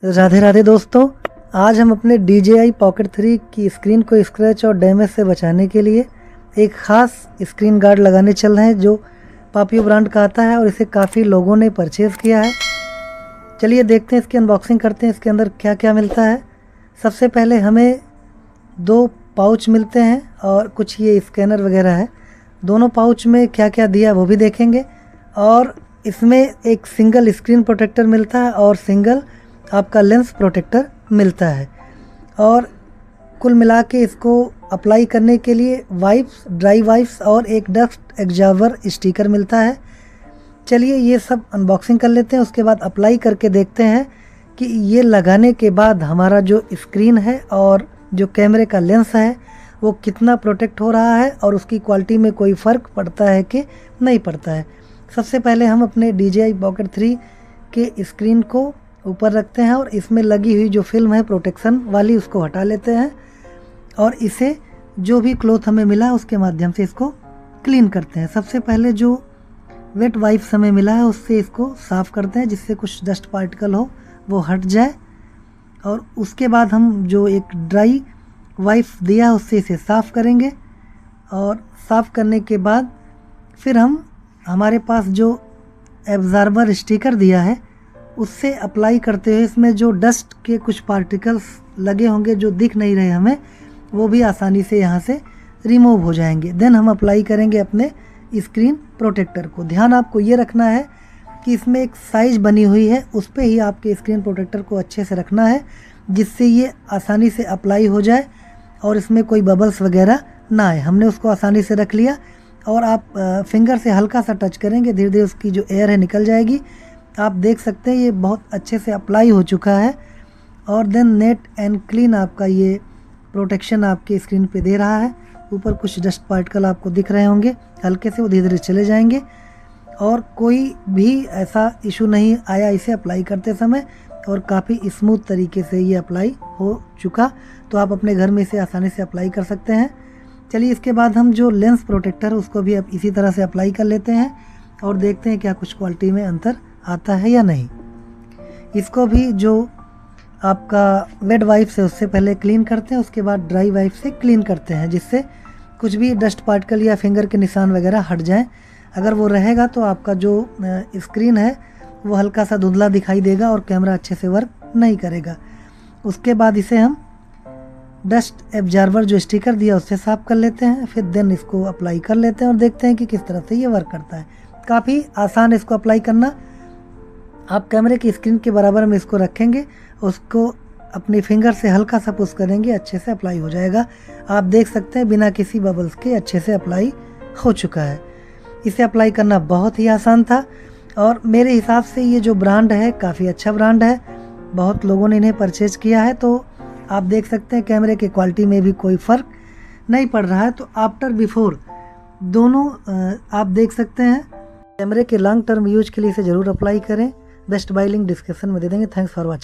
राधे राधे दोस्तों, आज हम अपने DJI Pocket 3 की स्क्रीन को स्क्रैच और डैमेज से बचाने के लिए एक ख़ास स्क्रीन गार्ड लगाने चल रहे हैं जो पापियो ब्रांड का आता है और इसे काफ़ी लोगों ने परचेज़ किया है। चलिए देखते हैं, इसकी अनबॉक्सिंग करते हैं, इसके अंदर क्या क्या मिलता है। सबसे पहले हमें 2 पाउच मिलते हैं और कुछ ये स्कैनर वगैरह है। दोनों पाउच में क्या क्या दिया वो भी देखेंगे। और इसमें एक सिंगल स्क्रीन प्रोटेक्टर मिलता है और सिंगल आपका लेंस प्रोटेक्टर मिलता है। और कुल मिला के इसको अप्लाई करने के लिए वाइप्स, ड्राई वाइप्स और एक डस्ट एग्जॉर्बर स्टिकर मिलता है। चलिए ये सब अनबॉक्सिंग कर लेते हैं, उसके बाद अप्लाई करके देखते हैं कि ये लगाने के बाद हमारा जो स्क्रीन है और जो कैमरे का लेंस है वो कितना प्रोटेक्ट हो रहा है और उसकी क्वालिटी में कोई फ़र्क पड़ता है कि नहीं पड़ता है। सबसे पहले हम अपने DJI Pocket 3 के स्क्रीन को ऊपर रखते हैं और इसमें लगी हुई जो फिल्म है प्रोटेक्शन वाली उसको हटा लेते हैं और इसे जो भी क्लॉथ हमें मिला है उसके माध्यम से इसको क्लीन करते हैं। सबसे पहले जो वेट वाइप्स हमें मिला है उससे इसको साफ़ करते हैं जिससे कुछ डस्ट पार्टिकल हो वो हट जाए। और उसके बाद हम जो एक ड्राई वाइप्स दिया है उससे इसे साफ़ करेंगे और साफ़ करने के बाद फिर हम हमारे पास जो एब्जॉर्बर स्टिकर दिया है उससे अप्लाई करते हुए इसमें जो डस्ट के कुछ पार्टिकल्स लगे होंगे जो दिख नहीं रहे हमें, वो भी आसानी से यहाँ से रिमूव हो जाएंगे। देन हम अप्लाई करेंगे अपने स्क्रीन प्रोटेक्टर को। ध्यान आपको ये रखना है कि इसमें एक साइज बनी हुई है, उस पर ही आपके स्क्रीन प्रोटेक्टर को अच्छे से रखना है जिससे ये आसानी से अप्लाई हो जाए और इसमें कोई बबल्स वगैरह ना आए। हमने उसको आसानी से रख लिया और आप फिंगर से हल्का सा टच करेंगे, धीरे धीरे उसकी जो एयर है निकल जाएगी। आप देख सकते हैं ये बहुत अच्छे से अप्लाई हो चुका है। और देन नेट एंड क्लीन आपका ये प्रोटेक्शन आपके स्क्रीन पे दे रहा है। ऊपर कुछ डस्ट पार्टिकल आपको दिख रहे होंगे, हल्के से वो धीरे धीरे चले जाएंगे और कोई भी ऐसा इशू नहीं आया इसे अप्लाई करते समय और काफ़ी स्मूथ तरीके से ये अप्लाई हो चुका। तो आप अपने घर में इसे आसानी से अप्लाई कर सकते हैं। चलिए इसके बाद हम जो लेंस प्रोटेक्टर है उसको भी अब इसी तरह से अप्लाई कर लेते हैं और देखते हैं क्या कुछ क्वालिटी में अंतर आता है या नहीं। इसको भी जो आपका वेट वाइप से उससे पहले क्लीन करते हैं, उसके बाद ड्राई वाइप से क्लीन करते हैं जिससे कुछ भी डस्ट पार्टिकल या फिंगर के निशान वगैरह हट जाएं। अगर वो रहेगा तो आपका जो स्क्रीन है वो हल्का सा धुंधला दिखाई देगा और कैमरा अच्छे से वर्क नहीं करेगा। उसके बाद इसे हम डस्ट एब्जॉर्बर जो स्टिकर दिया उससे साफ़ कर लेते हैं, फिर देन इसको अप्लाई कर लेते हैं और देखते हैं कि किस तरह से ये वर्क करता है। काफ़ी आसान इसको अप्लाई करना। आप कैमरे की स्क्रीन के बराबर में इसको रखेंगे, उसको अपनी फिंगर से हल्का सा पुश करेंगे, अच्छे से अप्लाई हो जाएगा। आप देख सकते हैं बिना किसी बबल्स के अच्छे से अप्लाई हो चुका है। इसे अप्लाई करना बहुत ही आसान था और मेरे हिसाब से ये जो ब्रांड है काफ़ी अच्छा ब्रांड है, बहुत लोगों ने इन्हें परचेज किया है। तो आप देख सकते हैं कैमरे की क्वालिटी में भी कोई फ़र्क नहीं पड़ रहा है। तो आफ्टर बिफोर दोनों आप देख सकते हैं। कैमरे के लॉन्ग टर्म यूज के लिए इसे ज़रूर अप्लाई करें। बेस्ट बाय लिंक डिस्क्रिप्शन में दे देंगे। Thanks for watching.